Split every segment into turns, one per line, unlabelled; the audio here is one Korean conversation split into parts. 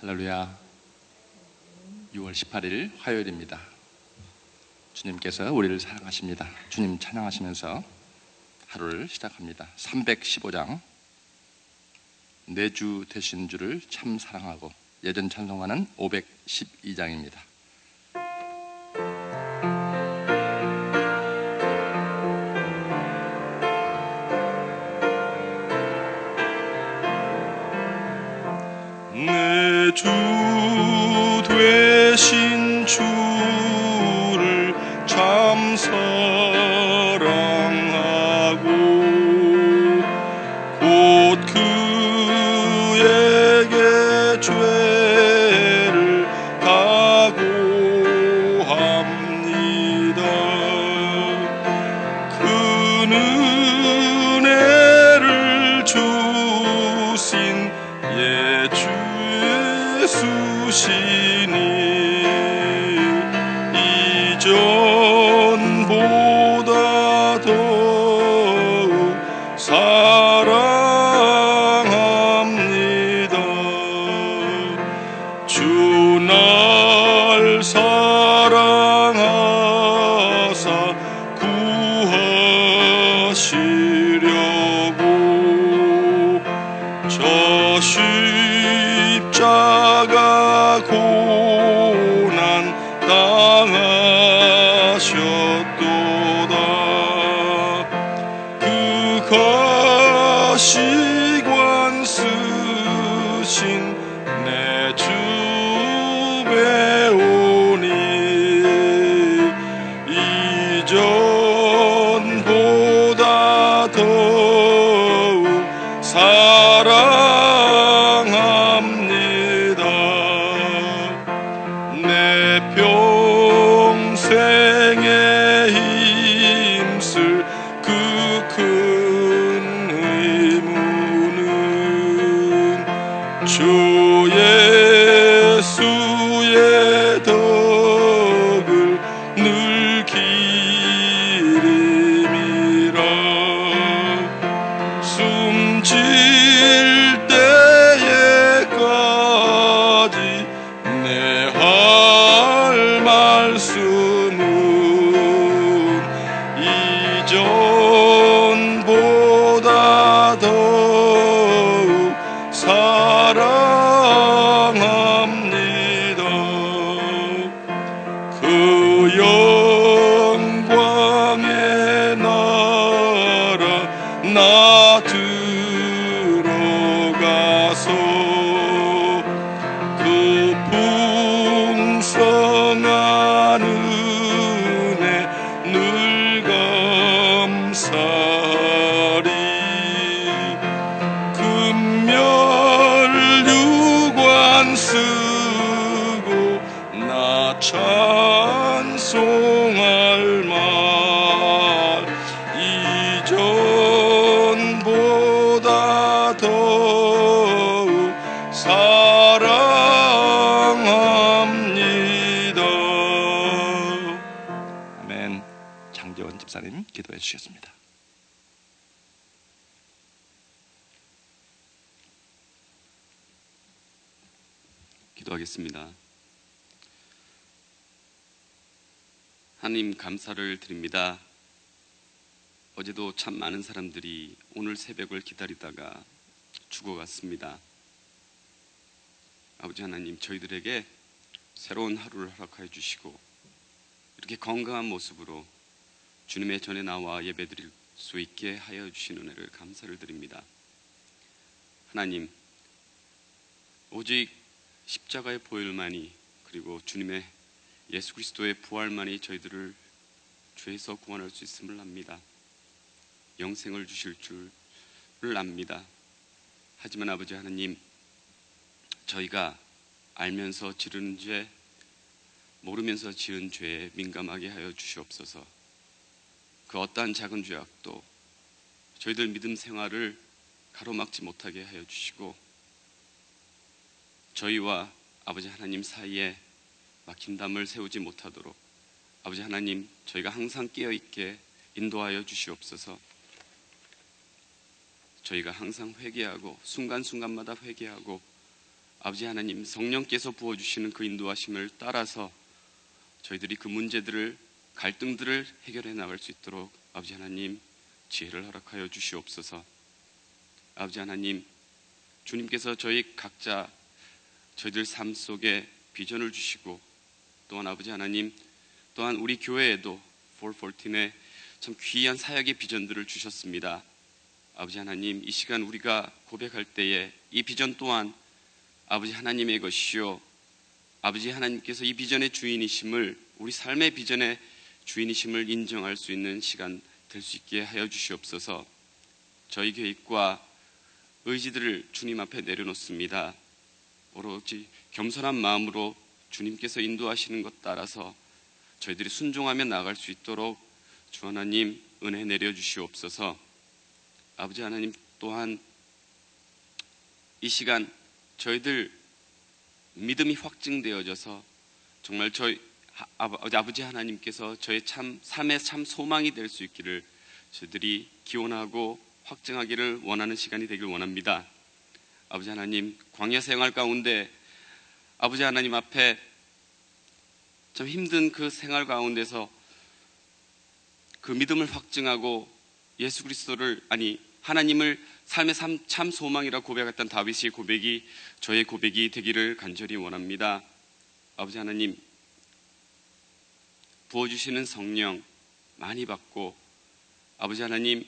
할렐루야. 6월 18일 화요일입니다. 주님께서 우리를 사랑하십니다. 주님 찬양하시면서 하루를 시작합니다. 315장 내 주 되신 주를 참 사랑하고, 예전 찬송가는 512장입니다.
내 주 되신 주를 참 사랑하고, 곧 그에게 죄를 각오합니다. 그 은혜를 주신 예주 예수시니 이전보다 더욱 사랑합니다. 주 날 사랑하사 구하시려고 저 십자가 고난 당하셨도다. 그 가시관 쓰신 내 주 배우니 이전보다 더욱 사랑합니다. 내 평생에 힘쓸 그 큰 의무는 주 예수의 덕을 늘 기림이라. 숨질 때에까지 내 할 말씀은 이전보다 더욱 사랑합니다. 그 영광의 나라 나 들어가서 그 풍성한 은혜 늘 감사하리. 금멸유관 쓰고 나 찬송할 말 이전보다 더욱 사랑합니다.
아멘. 장재원 집사님 기도해 주시겠습니다.
기도하겠습니다. 하나님, 감사를 드립니다. 어제도 참 많은 사람들이 오늘 새벽을 기다리다가 죽어갔습니다. 아버지 하나님, 저희들에게 새로운 하루를 허락하여 주시고 이렇게 건강한 모습으로 주님의 전에 나와 예배드릴 수 있게 하여 주신 은혜를 감사를 드립니다. 하나님, 오직 십자가의 보혈만이, 그리고 주님의 예수 그리스도의 부활만이 저희들을 죄에서 구원할 수 있음을 압니다. 영생을 주실 줄을 압니다. 하지만 아버지 하나님, 저희가 알면서 지르는 죄, 모르면서 지은 죄에 민감하게 하여 주시옵소서. 그 어떠한 작은 죄악도 저희들 믿음 생활을 가로막지 못하게 하여 주시고, 저희와 아버지 하나님 사이에 막힌 담을 세우지 못하도록 아버지 하나님, 저희가 항상 깨어있게 인도하여 주시옵소서. 저희가 항상 회개하고 순간순간마다 회개하고 아버지 하나님, 성령께서 부어주시는 그 인도하심을 따라서 저희들이 그 문제들을, 갈등들을 해결해 나갈 수 있도록 아버지 하나님 지혜를 허락하여 주시옵소서. 아버지 하나님, 주님께서 저희 각자 저희들 삶 속에 비전을 주시고, 또한 아버지 하나님, 또한 우리 교회에도 414에 참 귀한 사역의 비전들을 주셨습니다. 아버지 하나님, 이 시간 우리가 고백할 때에 이 비전 또한 아버지 하나님의 것이요, 아버지 하나님께서 이 비전의 주인이심을, 우리 삶의 비전의 주인이심을 인정할 수 있는 시간 될 수 있게 하여 주시옵소서. 저희 계획과 의지들을 주님 앞에 내려놓습니다. 오로지 겸손한 마음으로 주님께서 인도하시는 것 따라서 저희들이 순종하며 나아갈 수 있도록 주 하나님 은혜 내려주시옵소서. 아버지 하나님, 또한 이 시간 저희들 믿음이 확증되어져서 정말 저희 아버지 하나님께서 저의 삶의 참 소망이 될 수 있기를 저희들이 기원하고 확증하기를 원하는 시간이 되길 원합니다. 아버지 하나님, 광야 생활 가운데 아버지 하나님 앞에 참 힘든 그 생활 가운데서 그 믿음을 확증하고 예수 그리스도를, 하나님을 삶의 참 소망이라 고백했던 다윗의 고백이 저의 고백이 되기를 간절히 원합니다. 아버지 하나님, 부어주시는 성령 많이 받고, 아버지 하나님,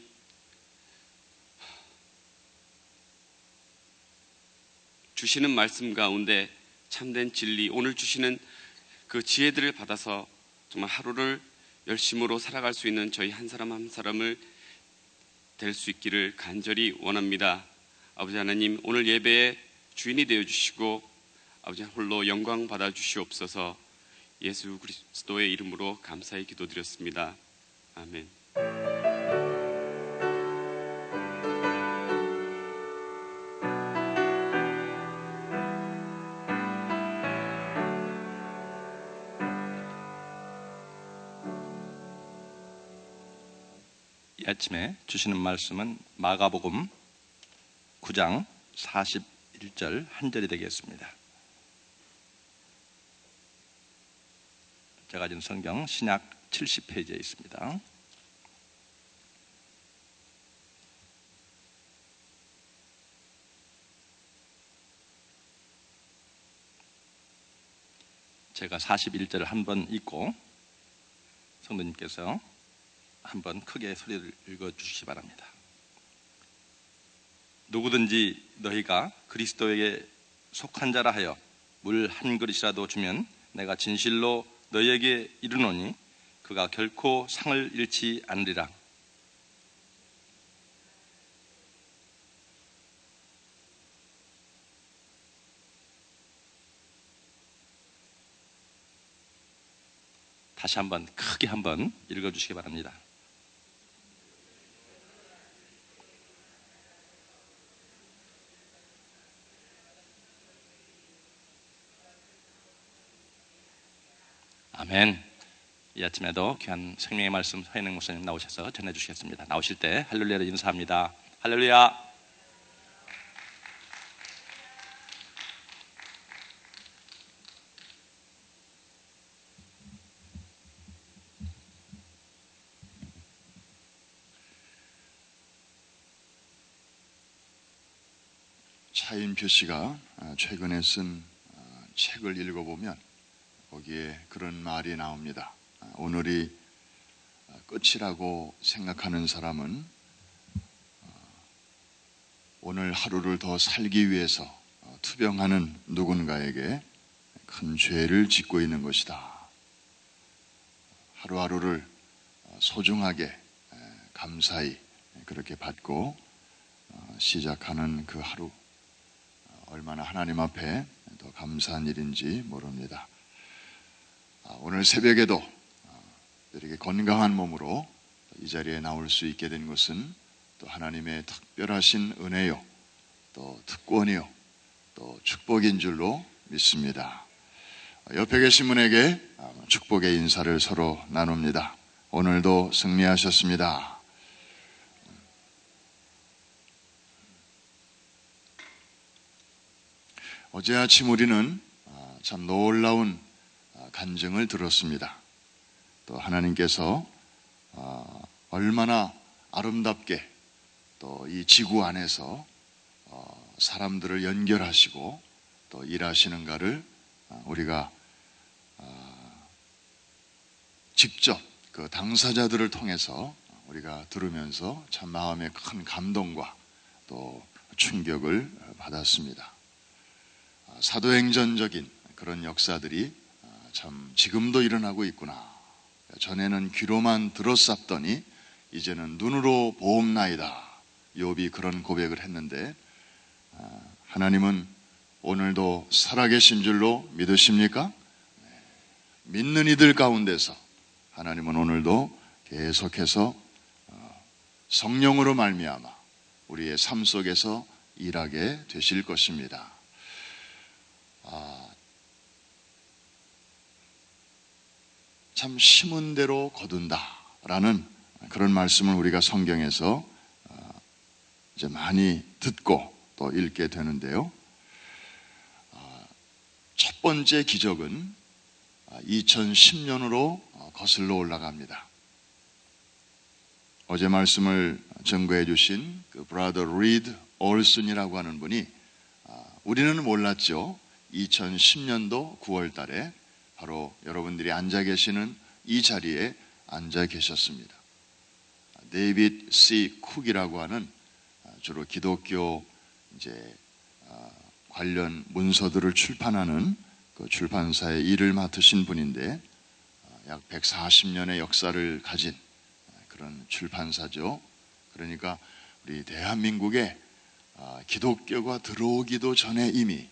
주시는 말씀 가운데 참된 진리, 오늘 주시는 그 지혜들을 받아서 정말 하루를 열심으로 살아갈 수 있는 저희 한 사람 한 사람을 될 수 있기를 간절히 원합니다. 아버지 하나님, 오늘 예배의 주인이 되어주시고 아버지 홀로 영광 받아주시옵소서. 예수 그리스도의 이름으로 감사히 기도드렸습니다. 아멘.
이 아침에 주시는 말씀은 마가복음 9장 41절 한 절이 되겠습니다. 제가 가진 성경 신약 70페이지에 있습니다. 제가 41절을 한번 읽고 성도님께서 한번 크게 소리를 읽어주시기 바랍니다. 누구든지 너희가 그리스도에게 속한 자라 하여 물 한 그릇이라도 주면 내가 진실로 너희에게 이르노니 그가 결코 상을 잃지 않으리라. 다시 한번 크게 한번 읽어주시기 바랍니다. 아멘. 이 아침에도 귀한 생명의 말씀 서인영 목사님 나오셔서 전해주시겠습니다. 나오실 때 할렐루야를 인사합니다. 할렐루야.
차인표 씨가 최근에 쓴 책을 읽어보면 거기에 그런 말이 나옵니다. 오늘이 끝이라고 생각하는 사람은 오늘 하루를 더 살기 위해서 투병하는 누군가에게 큰 죄를 짓고 있는 것이다. 하루하루를 소중하게 감사히 그렇게 받고 시작하는 그 하루, 얼마나 하나님 앞에 더 감사한 일인지 모릅니다. 오늘 새벽에도 이렇게 건강한 몸으로 이 자리에 나올 수 있게 된 것은 또 하나님의 특별하신 은혜요, 또 특권이요, 또 축복인 줄로 믿습니다. 옆에 계신 분에게 축복의 인사를 서로 나눕니다. 오늘도 승리하셨습니다. 어제 아침 우리는 참 놀라운 간증을 들었습니다. 또 하나님께서 얼마나 아름답게 또 이 지구 안에서 사람들을 연결하시고 또 일하시는가를 우리가 직접 그 당사자들을 통해서 우리가 들으면서 참 마음에 큰 감동과 또 충격을 받았습니다. 사도행전적인 그런 역사들이 참 지금도 일어나고 있구나. 전에는 귀로만 들었었더니 이제는 눈으로 보옵나이다. 욥이 그런 고백을 했는데 하나님은 오늘도 살아계신 줄로 믿으십니까? 믿는 이들 가운데서 하나님은 오늘도 계속해서 성령으로 말미암아 우리의 삶 속에서 일하게 되실 것입니다. 참 심은 대로 거둔다라는 그런 말씀을 우리가 성경에서 이제 많이 듣고 또 읽게 되는데요. 첫 번째 기적은 2010년으로 거슬러 올라갑니다. 어제 말씀을 증거해 주신 그 브라더 리드 올슨이라고 하는 분이 우리는 몰랐죠. 2010년도 9월 달에 바로 여러분들이 앉아 계시는 이 자리에 앉아 계셨습니다. 데이빗 C. 쿡이라고 하는 주로 기독교 이제 관련 문서들을 출판하는 그 출판사의 일을 맡으신 분인데 약 140년의 역사를 가진 그런 출판사죠. 그러니까 우리 대한민국에 기독교가 들어오기도 전에 이미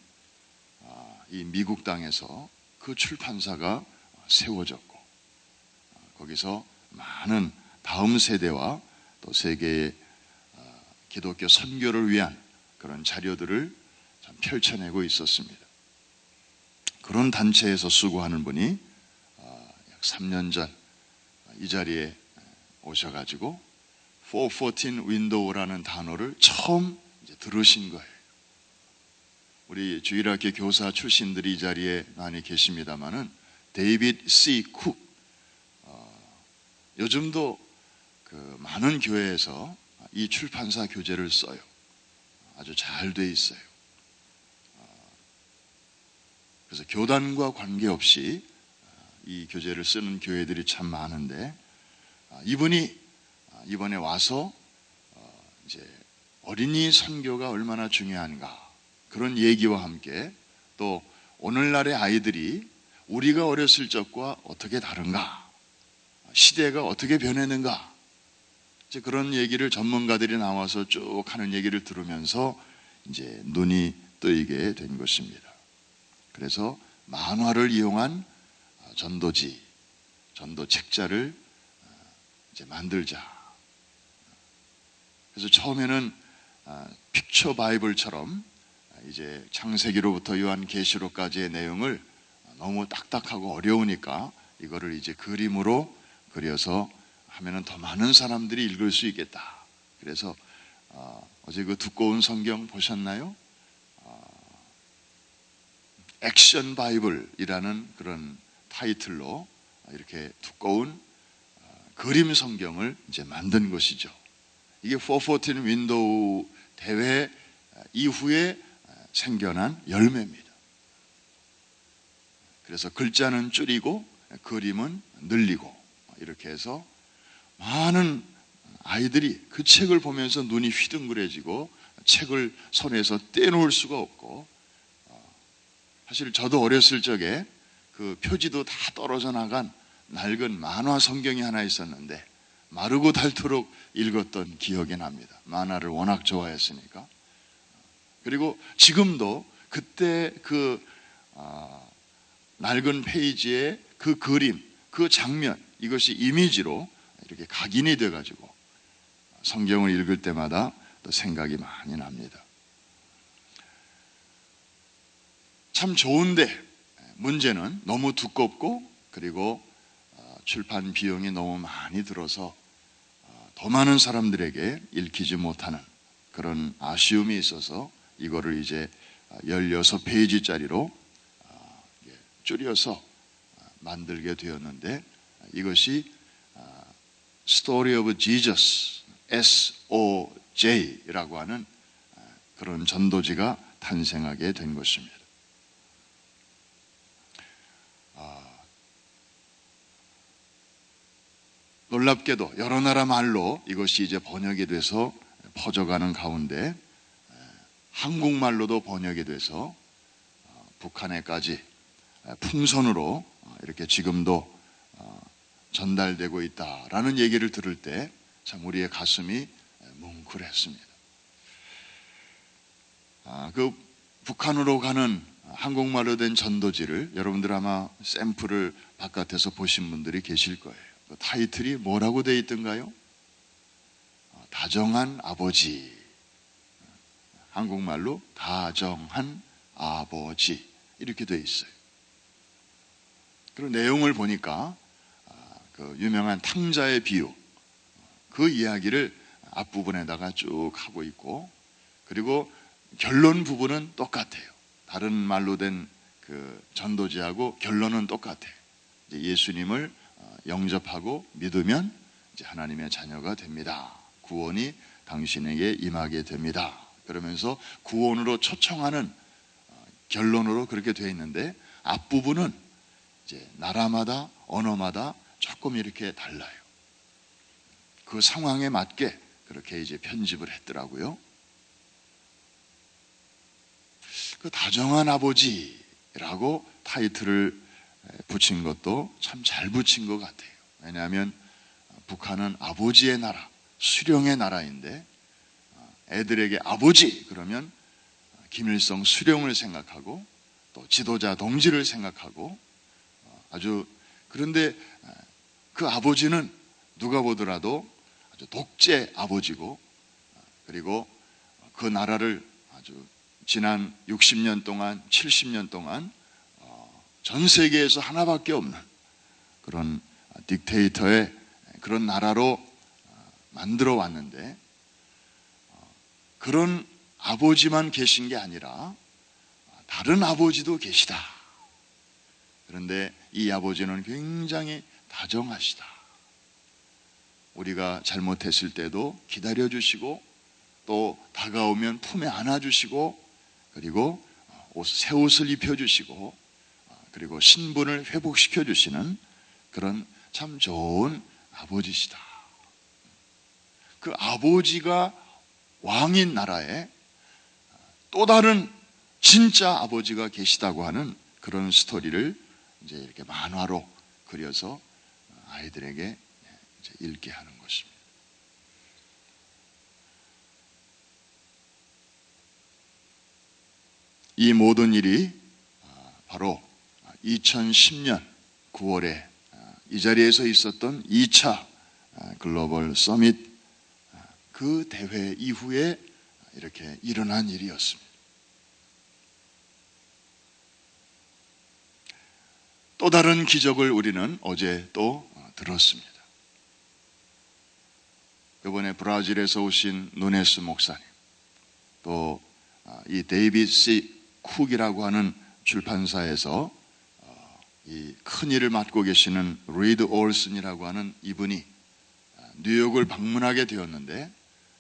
이 미국 땅에서 그 출판사가 세워졌고 거기서 많은 다음 세대와 또 세계의 기독교 선교를 위한 그런 자료들을 참 펼쳐내고 있었습니다. 그런 단체에서 수고하는 분이 약 3년 전 이 자리에 오셔가지고 414 window라는 단어를 처음 이제 들으신 거예요. 우리 주일학교 교사 출신들이 이 자리에 많이 계십니다만은 데이빗 C. 쿡 요즘도 그 많은 교회에서 이 출판사 교재를 써요. 아주 잘 돼 있어요. 그래서 교단과 관계없이 이 교재를 쓰는 교회들이 참 많은데 이분이 이번에 와서 이제 어린이 선교가 얼마나 중요한가 그런 얘기와 함께 또 오늘날의 아이들이 우리가 어렸을 적과 어떻게 다른가 시대가 어떻게 변했는가 이제 그런 얘기를 전문가들이 나와서 쭉 하는 얘기를 들으면서 이제 눈이 뜨이게 된 것입니다. 그래서 만화를 이용한 전도지, 전도 책자를 이제 만들자. 그래서 처음에는 픽처 바이블처럼 이제 창세기로부터 요한계시록까지의 내용을 너무 딱딱하고 어려우니까 이거를 이제 그림으로 그려서 하면은 더 많은 사람들이 읽을 수 있겠다. 그래서 어제 그 두꺼운 성경 보셨나요? 액션 바이블이라는 그런 타이틀로 이렇게 두꺼운 그림 성경을 이제 만든 것이죠. 이게 414 윈도우 대회 이후에 생겨난 열매입니다. 그래서 글자는 줄이고 그림은 늘리고 이렇게 해서 많은 아이들이 그 책을 보면서 눈이 휘둥그레지고 책을 손에서 떼놓을 수가 없고 사실 저도 어렸을 적에 그 표지도 다 떨어져 나간 낡은 만화 성경이 하나 있었는데 마르고 닳도록 읽었던 기억이 납니다. 만화를 워낙 좋아했으니까. 그리고 지금도 그때 그 낡은 페이지에 그 그림, 그 장면 이것이 이미지로 이렇게 각인이 돼가지고 성경을 읽을 때마다 또 생각이 많이 납니다. 참 좋은데 문제는 너무 두껍고 그리고 출판 비용이 너무 많이 들어서 더 많은 사람들에게 읽히지 못하는 그런 아쉬움이 있어서 이거를 이제 16페이지짜리로 줄여서 만들게 되었는데, 이것이 Story of Jesus, SOJ라고 하는 그런 전도지가 탄생하게 된 것입니다. 놀랍게도 여러 나라 말로 이것이 이제 번역이 돼서 퍼져가는 가운데 한국말로도 번역이 돼서 북한에까지 풍선으로 이렇게 지금도 전달되고 있다라는 얘기를 들을 때 참 우리의 가슴이 뭉클했습니다. 그 북한으로 가는 한국말로 된 전도지를 여러분들 아마 샘플을 바깥에서 보신 분들이 계실 거예요. 그 타이틀이 뭐라고 되어 있던가요? 다정한 아버지. 한국말로 다정한 아버지 이렇게 되어 있어요. 그리고 내용을 보니까 그 유명한 탕자의 비유, 그 이야기를 앞부분에다가 쭉 하고 있고, 그리고 결론 부분은 똑같아요. 다른 말로 된 그 전도지하고 결론은 똑같아요. 이제 예수님을 영접하고 믿으면 이제 하나님의 자녀가 됩니다. 구원이 당신에게 임하게 됩니다. 그러면서 구원으로 초청하는 결론으로 그렇게 되어 있는데, 앞부분은 이제 나라마다 언어마다 조금 이렇게 달라요. 그 상황에 맞게 그렇게 이제 편집을 했더라고요. 그 다정한 아버지라고 타이틀을 붙인 것도 참 잘 붙인 것 같아요. 왜냐하면 북한은 아버지의 나라, 수령의 나라인데, 애들에게 아버지 그러면 김일성 수령을 생각하고 또 지도자 동지를 생각하고 아주, 그런데 그 아버지는 누가 보더라도 아주 독재 아버지고, 그리고 그 나라를 아주 지난 60년 동안 70년 동안 전 세계에서 하나밖에 없는 그런 딕테이터의 그런 나라로 만들어 왔는데, 그런 아버지만 계신 게 아니라 다른 아버지도 계시다. 그런데 이 아버지는 굉장히 다정하시다. 우리가 잘못했을 때도 기다려주시고, 또 다가오면 품에 안아주시고, 그리고 새 옷을 입혀주시고, 그리고 신분을 회복시켜주시는 그런 참 좋은 아버지시다. 그 아버지가 왕인 나라에 또 다른 진짜 아버지가 계시다고 하는 그런 스토리를 이제 이렇게 만화로 그려서 아이들에게 이제 읽게 하는 것입니다. 이 모든 일이 바로 2010년 9월에 이 자리에서 있었던 2차 글로벌 서밋 그 대회 이후에 이렇게 일어난 일이었습니다. 또 다른 기적을 우리는 어제 또 들었습니다. 이번에 브라질에서 오신 누네스 목사님, 또 이 데이비드 C. 쿡이라고 하는 출판사에서 이 큰 일을 맡고 계시는 리드 올슨이라고 하는 이분이 뉴욕을 방문하게 되었는데,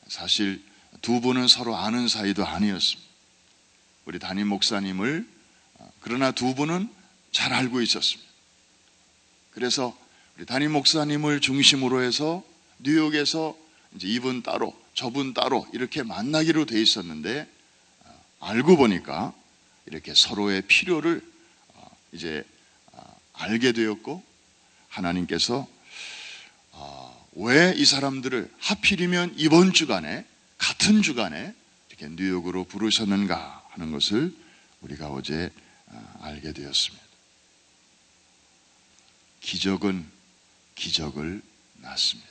사실 두 분은 서로 아는 사이도 아니었습니다. 우리 담임 목사님을, 그러나 두 분은 잘 알고 있었습니다. 그래서 우리 담임 목사님을 중심으로 해서 뉴욕에서 이제 이분 따로 저분 따로 이렇게 만나기로 돼 있었는데, 알고 보니까 이렇게 서로의 필요를 이제 알게 되었고, 하나님께서 왜 이 사람들을 하필이면 이번 주간에, 같은 주간에 이렇게 뉴욕으로 부르셨는가 하는 것을 우리가 어제 알게 되었습니다. 기적은 기적을 낳습니다.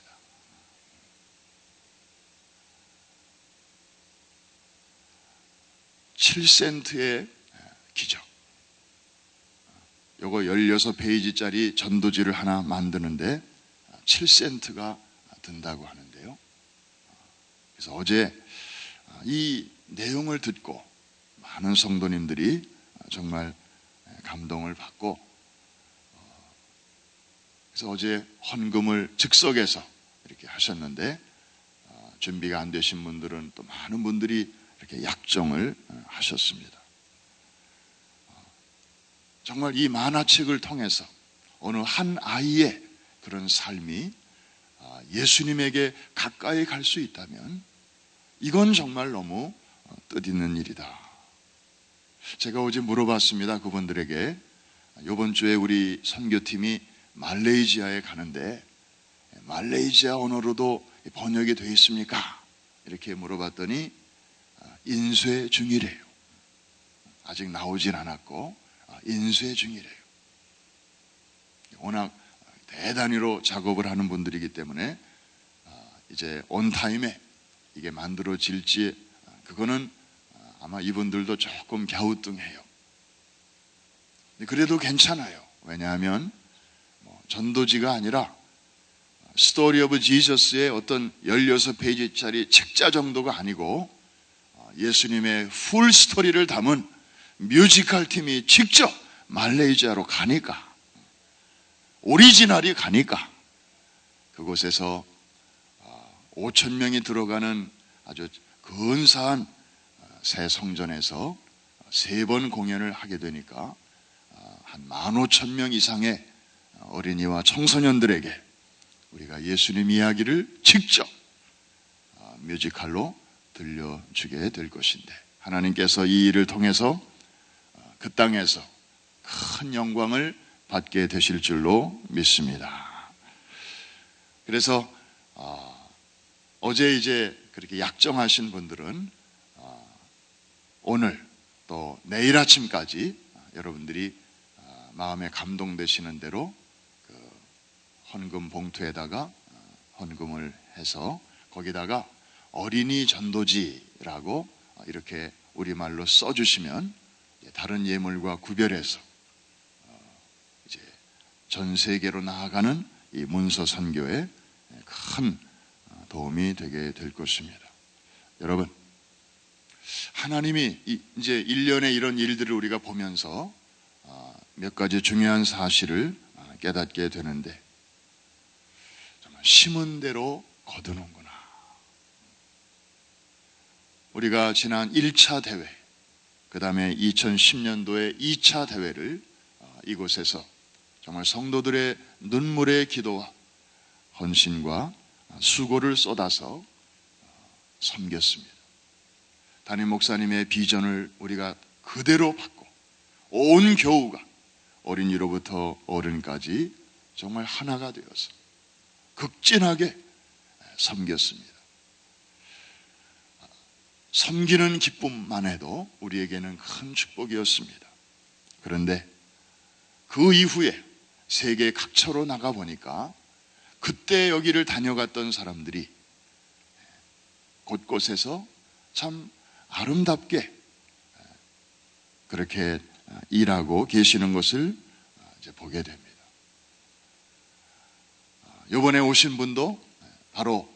$7의 기적. 요거 16페이지짜리 전도지를 하나 만드는데 $7가 든다고 하는데요. 그래서 어제 이 내용을 듣고 막 많은 성도님들이 정말 감동을 받고, 그래서 어제 헌금을 즉석에서 이렇게 하셨는데, 준비가 안 되신 분들은 또 많은 분들이 이렇게 약정을 하셨습니다. 정말 이 만화책을 통해서 어느 한 아이의 그런 삶이 예수님에게 가까이 갈 수 있다면 이건 정말 너무 뜻있는 일이다. 제가 어제 물어봤습니다. 그분들에게 이번 주에 우리 선교팀이 말레이시아에 가는데 말레이시아 언어로도 번역이 되어 있습니까? 이렇게 물어봤더니 인쇄 중이래요. 아직 나오진 않았고 인쇄 중이래요. 워낙 대단위로 작업을 하는 분들이기 때문에 이제 온타임에 이게 만들어질지 그거는 아마 이분들도 조금 갸우뚱해요. 그래도 괜찮아요. 왜냐하면 전도지가 아니라 스토리 오브 지저스의 어떤 16페이지짜리 책자 정도가 아니고 예수님의 풀 스토리를 담은 뮤지컬 팀이 직접 말레이시아로 가니까, 오리지널이 가니까 그곳에서 5,000명이 들어가는 아주 근사한 새 성전에서 3번 공연을 하게 되니까 한 15,000명 이상의 어린이와 청소년들에게 우리가 예수님 이야기를 직접 뮤지컬로 들려주게 될 것인데, 하나님께서 이 일을 통해서 그 땅에서 큰 영광을 받게 되실 줄로 믿습니다. 그래서 어제 이제 그렇게 약정하신 분들은 오늘 또 내일 아침까지 여러분들이 마음에 감동되시는 대로 그 헌금 봉투에다가 헌금을 해서 거기다가 어린이 전도지라고 이렇게 우리말로 써주시면 다른 예물과 구별해서 이제 전 세계로 나아가는 이 문서 선교에 큰 도움이 되게 될 것입니다. 여러분, 하나님이 이제 1년에 이런 일들을 우리가 보면서 몇 가지 중요한 사실을 깨닫게 되는데, 정말 심은 대로 거두는구나. 우리가 지난 1차 대회, 그 다음에 2010년도에 2차 대회를 이곳에서 정말 성도들의 눈물의 기도와 헌신과 수고를 쏟아서 섬겼습니다. 담임 목사님의 비전을 우리가 그대로 받고 온 교우가 어린이로부터 어른까지 정말 하나가 되어서 극진하게 섬겼습니다. 섬기는 기쁨만 해도 우리에게는 큰 축복이었습니다. 그런데 그 이후에 세계 각처로 나가보니까 그때 여기를 다녀갔던 사람들이 곳곳에서 참 아름답게 그렇게 일하고 계시는 것을 이제 보게 됩니다. 이번에 오신 분도 바로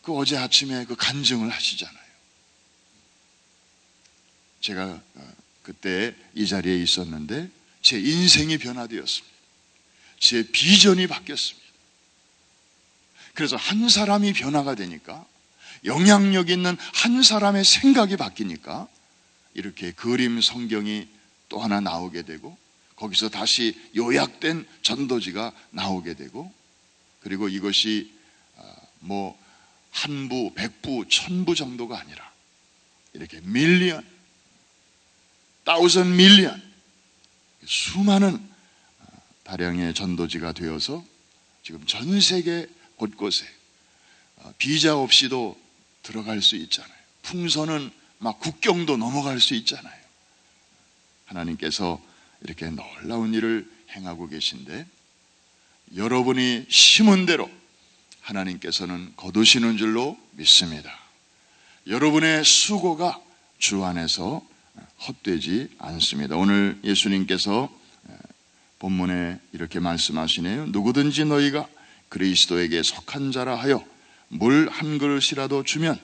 그 어제 아침에 그 간증을 하시잖아요. 제가 그때 이 자리에 있었는데 제 인생이 변화되었습니다. 제 비전이 바뀌었습니다. 그래서 한 사람이 변화가 되니까, 영향력 있는 한 사람의 생각이 바뀌니까 이렇게 그림 성경이 또 하나 나오게 되고, 거기서 다시 요약된 전도지가 나오게 되고, 그리고 이것이 뭐 한부, 백부, 천부 정도가 아니라 이렇게 밀리언, thousand million, 수많은 다량의 전도지가 되어서 지금 전 세계 곳곳에 비자 없이도 들어갈 수 있잖아요. 풍선은 막 국경도 넘어갈 수 있잖아요. 하나님께서 이렇게 놀라운 일을 행하고 계신데, 여러분이 심은 대로 하나님께서는 거두시는 줄로 믿습니다. 여러분의 수고가 주 안에서 헛되지 않습니다. 오늘 예수님께서 본문에 이렇게 말씀하시네요. 누구든지 너희가 그리스도에게 속한 자라 하여 물 한 그릇이라도 주면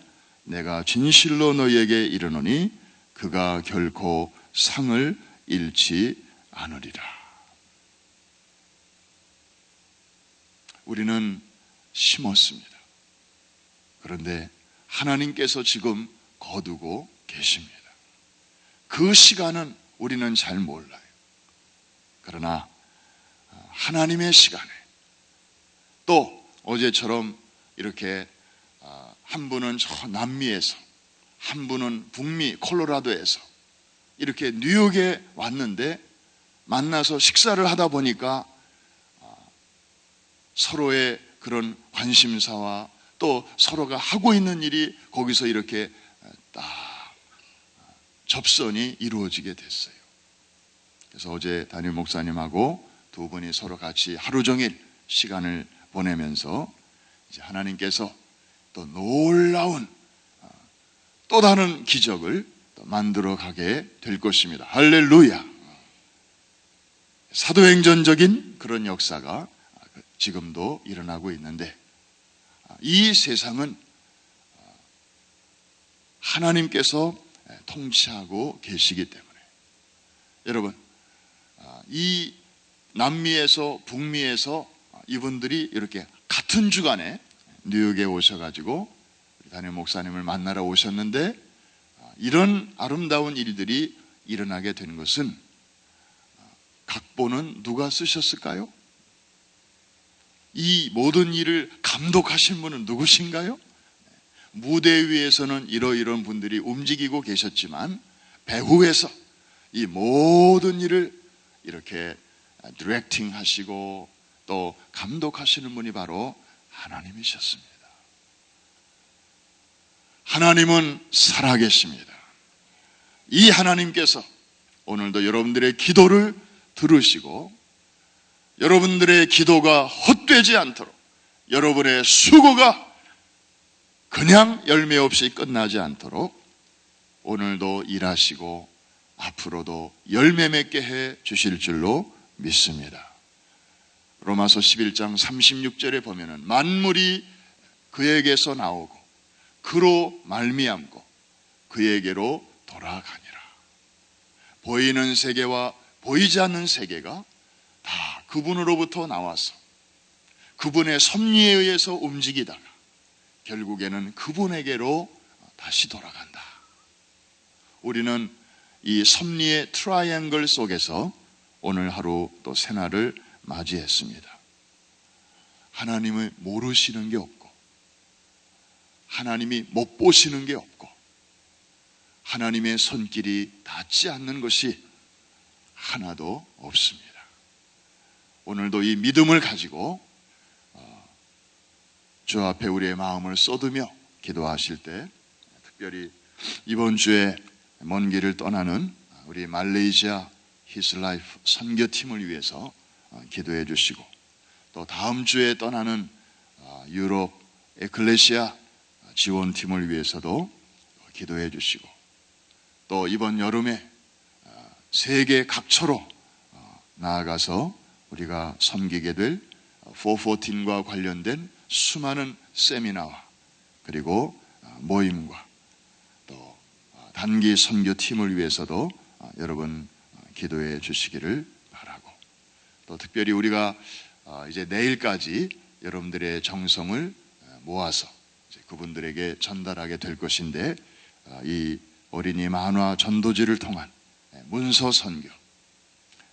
내가 진실로 너희에게 이르노니 그가 결코 상을 잃지 않으리라. 우리는 심었습니다. 그런데 하나님께서 지금 거두고 계십니다. 그 시간은 우리는 잘 몰라요. 그러나 하나님의 시간에, 또 어제처럼 이렇게 한 분은 저 남미에서, 한 분은 북미 콜로라도에서 이렇게 뉴욕에 왔는데 만나서 식사를 하다 보니까 서로의 그런 관심사와 또 서로가 하고 있는 일이 거기서 이렇게 딱 접선이 이루어지게 됐어요. 그래서 어제 담임 목사님하고 두 분이 서로 같이 하루 종일 시간을 보내면서 이제 하나님께서 또 놀라운 또 다른 기적을 만들어 가게 될 것입니다. 할렐루야. 사도행전적인 그런 역사가 지금도 일어나고 있는데, 이 세상은 하나님께서 통치하고 계시기 때문에, 여러분, 이 남미에서 북미에서 이분들이 이렇게 같은 주간에 뉴욕에 오셔가지고 담임 목사님을 만나러 오셨는데, 이런 아름다운 일들이 일어나게 된 것은 각본은 누가 쓰셨을까요? 이 모든 일을 감독하신 분은 누구신가요? 무대 위에서는 이러이러한 분들이 움직이고 계셨지만 배후에서 이 모든 일을 이렇게 디렉팅 하시고 또 감독하시는 분이 바로 하나님이셨습니다. 하나님은 살아계십니다. 이 하나님께서 오늘도 여러분들의 기도를 들으시고 여러분들의 기도가 헛되지 않도록, 여러분의 수고가 그냥 열매 없이 끝나지 않도록 오늘도 일하시고 앞으로도 열매 맺게 해 주실 줄로 믿습니다. 로마서 11장 36절에 보면은 만물이 그에게서 나오고 그로 말미암고 그에게로 돌아가니라. 보이는 세계와 보이지 않는 세계가 다 그분으로부터 나와서 그분의 섭리에 의해서 움직이다가 결국에는 그분에게로 다시 돌아간다. 우리는 이 섭리의 트라이앵글 속에서 오늘 하루 또 새날을 맞이했습니다. 하나님을 모르시는 게 없고 하나님이 못 보시는 게 없고 하나님의 손길이 닿지 않는 것이 하나도 없습니다. 오늘도 이 믿음을 가지고 주 앞에 우리의 마음을 쏟으며 기도하실 때, 특별히 이번 주에 먼 길을 떠나는 우리 말레이시아 His Life 선교팀을 위해서 기도해 주시고, 또 다음 주에 떠나는 유럽 에클레시아 지원팀을 위해서도 기도해 주시고, 또 이번 여름에 세계 각처로 나아가서 우리가 섬기게 될 414과 관련된 수많은 세미나와 그리고 모임과 또 단기 선교팀을 위해서도 여러분 기도해 주시기를 바라고, 또 특별히 우리가 이제 내일까지 여러분들의 정성을 모아서 이제 그분들에게 전달하게 될 것인데, 이 어린이 만화 전도지를 통한 문서 선교,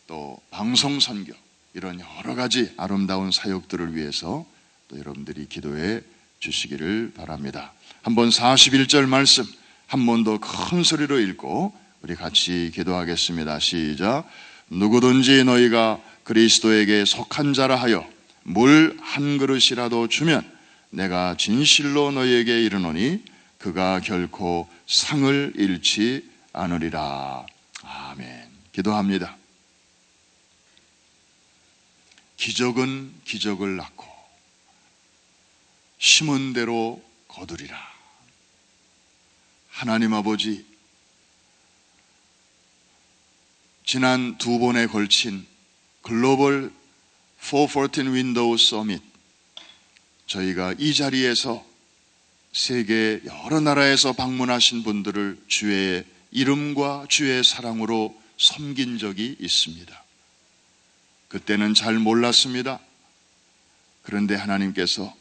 또 방송 선교, 이런 여러 가지 아름다운 사역들을 위해서 또 여러분들이 기도해 주시기를 바랍니다. 한번 41절 말씀 한 번 더 큰 소리로 읽고 우리 같이 기도하겠습니다. 시작. 누구든지 너희가 그리스도에게 속한 자라 하여 물 한 그릇이라도 주면 내가 진실로 너희에게 이르노니 그가 결코 상을 잃지 않으리라. 아멘. 기도합니다. 기적은 기적을 낳고 심은 대로 거두리라. 하나님 아버지, 지난 두 번에 걸친 글로벌 414 윈도우 서밋, 저희가 이 자리에서 세계 여러 나라에서 방문하신 분들을 주의 이름과 주의 사랑으로 섬긴 적이 있습니다. 그때는 잘 몰랐습니다. 그런데 하나님께서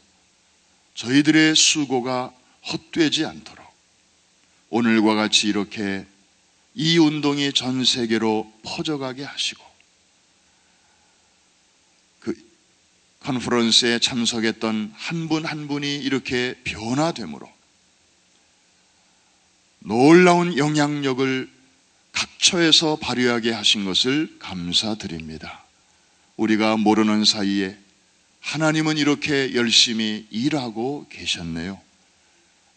저희들의 수고가 헛되지 않도록 오늘과 같이 이렇게 이 운동이 전 세계로 퍼져가게 하시고 그 컨퍼런스에 참석했던 한 분 한 분이 이렇게 변화됨으로 놀라운 영향력을 각처에서 발휘하게 하신 것을 감사드립니다. 우리가 모르는 사이에 하나님은 이렇게 열심히 일하고 계셨네요.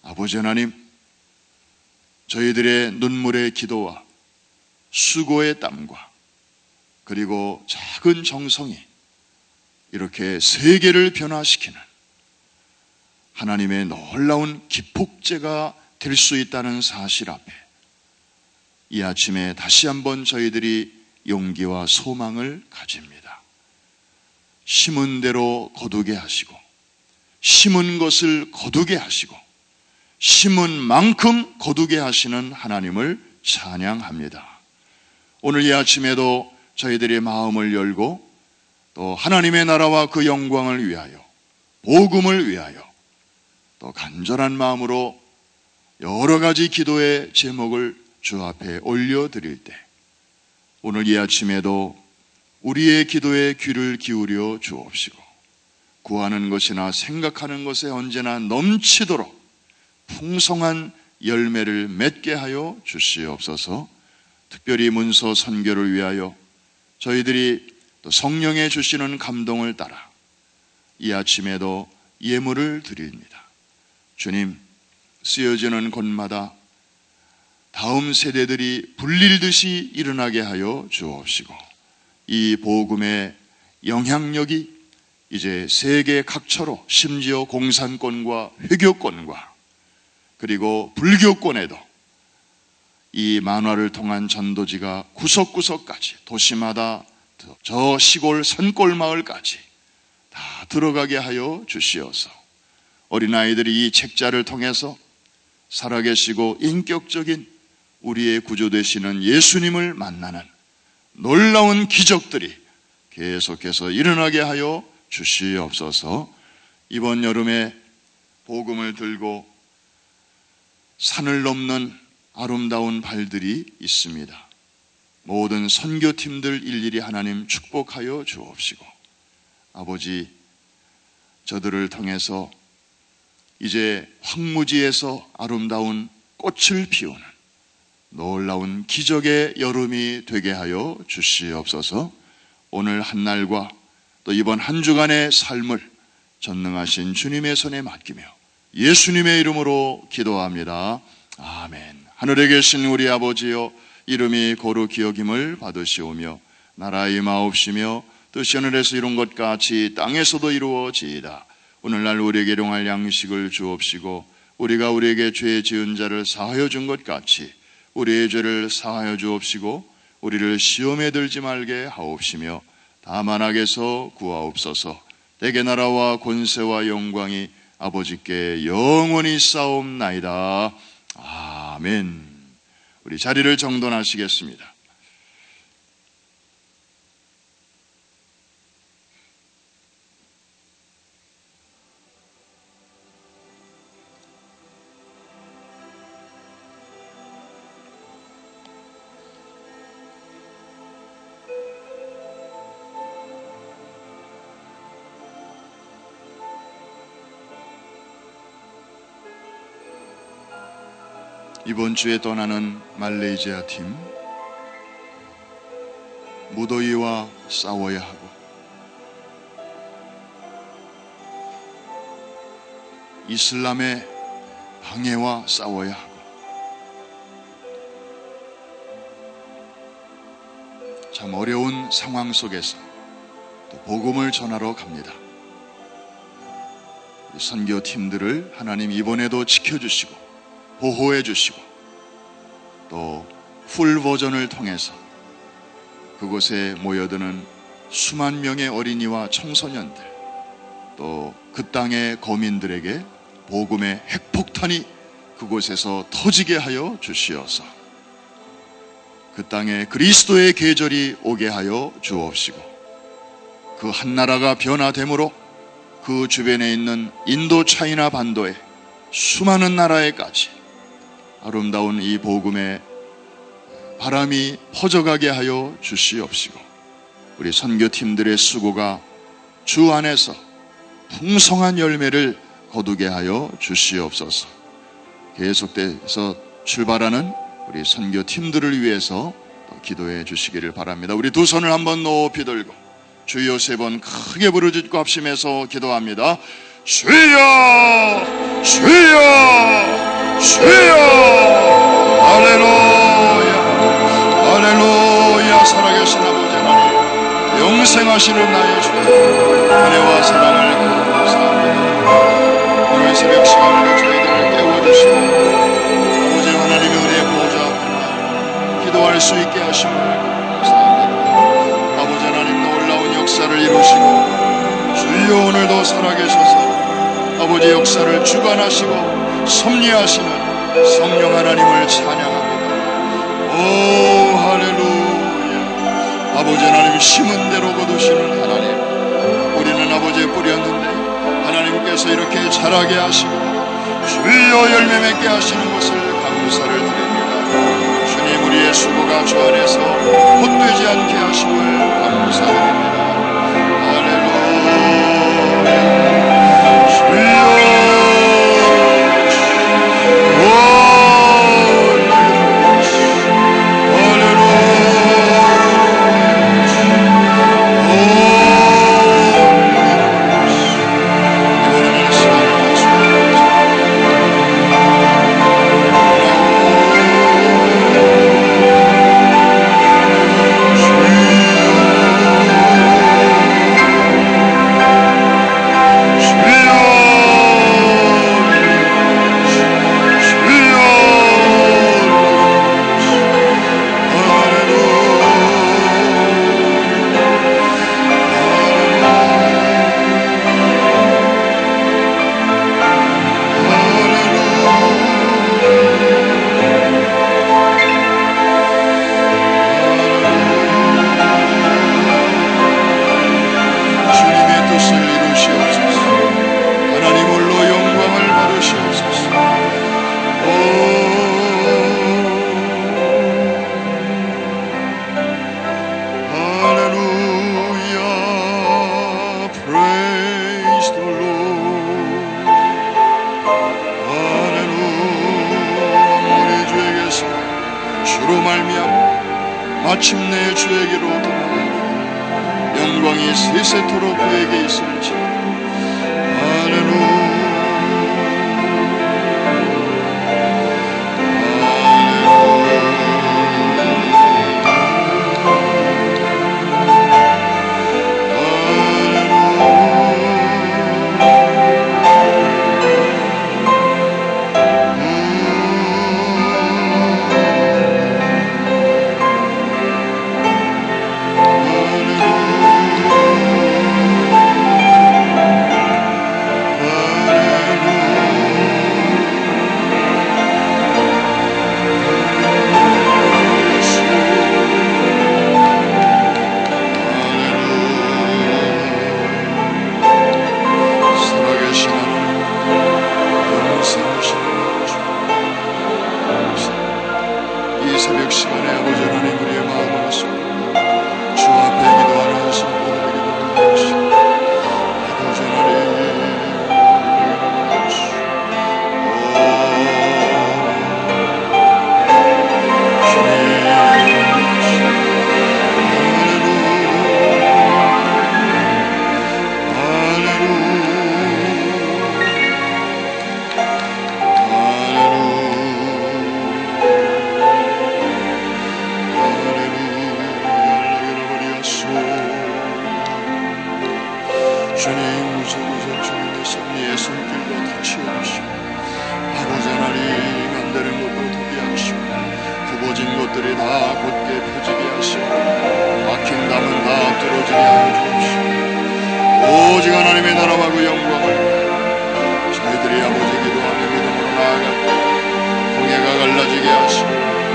아버지 하나님, 저희들의 눈물의 기도와 수고의 땀과 그리고 작은 정성이 이렇게 세계를 변화시키는 하나님의 놀라운 기폭제가 될 수 있다는 사실 앞에 이 아침에 다시 한번 저희들이 용기와 소망을 가집니다. 심은 대로 거두게 하시고 심은 것을 거두게 하시고 심은 만큼 거두게 하시는 하나님을 찬양합니다. 오늘 이 아침에도 저희들의 마음을 열고 또 하나님의 나라와 그 영광을 위하여 복음을 위하여 또 간절한 마음으로 여러 가지 기도의 제목을 주 앞에 올려드릴 때 오늘 이 아침에도 우리의 기도에 귀를 기울여 주옵시고 구하는 것이나 생각하는 것에 언제나 넘치도록 풍성한 열매를 맺게 하여 주시옵소서. 특별히 문서 선교를 위하여 저희들이 또 성령에 주시는 감동을 따라 이 아침에도 예물을 드립니다. 주님, 쓰여지는 곳마다 다음 세대들이 불릴듯이 일어나게 하여 주옵시고 이 복음의 영향력이 이제 세계 각처로 심지어 공산권과 회교권과 그리고 불교권에도 이 만화를 통한 전도지가 구석구석까지 도시마다 저 시골 산골 마을까지 다 들어가게 하여 주시어서 어린아이들이 이 책자를 통해서 살아계시고 인격적인 우리의 구주 되시는 예수님을 만나는 놀라운 기적들이 계속해서 일어나게 하여 주시옵소서. 이번 여름에 복음을 들고 산을 넘는 아름다운 발들이 있습니다. 모든 선교팀들 일일이 하나님 축복하여 주옵시고 아버지, 저들을 통해서 이제 황무지에서 아름다운 꽃을 피우는 놀라운 기적의 여름이 되게 하여 주시옵소서. 오늘 한날과 또 이번 한 주간의 삶을 전능하신 주님의 손에 맡기며 예수님의 이름으로 기도합니다. 아멘. 하늘에 계신 우리 아버지여, 이름이 거룩히 여김을 받으시오며 나라의 임하옵시며 뜻이 하늘에서 이룬 것 같이 땅에서도 이루어지이다. 오늘날 우리에게 일용할 양식을 주옵시고 우리가 우리에게 죄 지은 자를 사하여 준 것 같이 우리의 죄를 사하여 주옵시고 우리를 시험에 들지 말게 하옵시며 다만 악에서 구하옵소서. 대개 나라와 권세와 영광이 아버지께 영원히 싸움나이다. 아멘. 우리 자리를 정돈하시겠습니다. 이번 주에 떠나는 말레이시아 팀, 무더위와 싸워야 하고 이슬람의 방해와 싸워야 하고 참 어려운 상황 속에서 또 복음을 전하러 갑니다. 선교팀들을 하나님 이번에도 지켜주시고 보호해 주시고 또 풀 버전을 통해서 그곳에 모여드는 수만 명의 어린이와 청소년들 또 그 땅의 거민들에게 복음의 핵폭탄이 그곳에서 터지게 하여 주시어서 그 땅에 그리스도의 계절이 오게 하여 주옵시고, 그 한 나라가 변화됨으로 그 주변에 있는 인도 차이나 반도에 수많은 나라에까지 아름다운 이 복음의 바람이 퍼져가게 하여 주시옵시고, 우리 선교팀들의 수고가 주 안에서 풍성한 열매를 거두게 하여 주시옵소서. 계속돼서 출발하는 우리 선교팀들을 위해서 기도해 주시기를 바랍니다. 우리 두 손을 한번 높이 들고 주여 세 번 크게 부르짖고 합심해서 기도합니다. 주여, 주여, 주여. 할렐루야, 할렐루야. 살아계신 아버지 하나님, 영생하시는 나의 주님, 은혜와 사랑을 감사합니다. 오늘 새벽 시간에도 저희들을 깨워주시고 아버지 하나님의 은혜의 보호자 앞에 기도할 수 있게 하심을 감사합니다. 아버지 하나님, 놀라운 역사를 이루시고 주여 오늘도 살아계셔서 아버지 역사를 주관하시고 섭리하시는 성령 하나님을 찬양합니다. 오 할렐루야. 아버지 하나님, 심은 대로 거두시는 하나님, 우리는 아버지의 뿌렸는데 하나님께서 이렇게 자라게 하시고 주여 열매 맺게 하시는 것을 감사를 드립니다. 주님, 우리의 수고가 주 안에서 헛되지 않게 하심을 감사드립니다. 마침내 주에게로 돌아가고 영광이 세세토록 그에게 있을지. 할렐루야.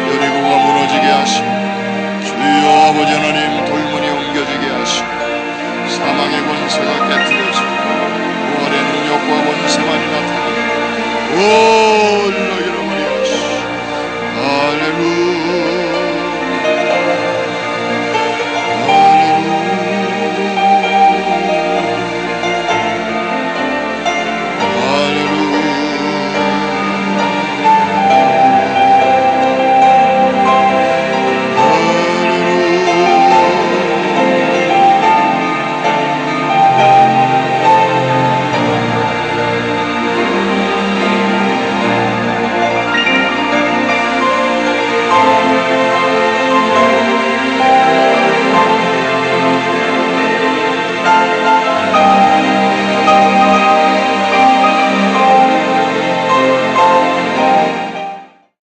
여리고가 무너지게 하시고 주여 아버지 하나님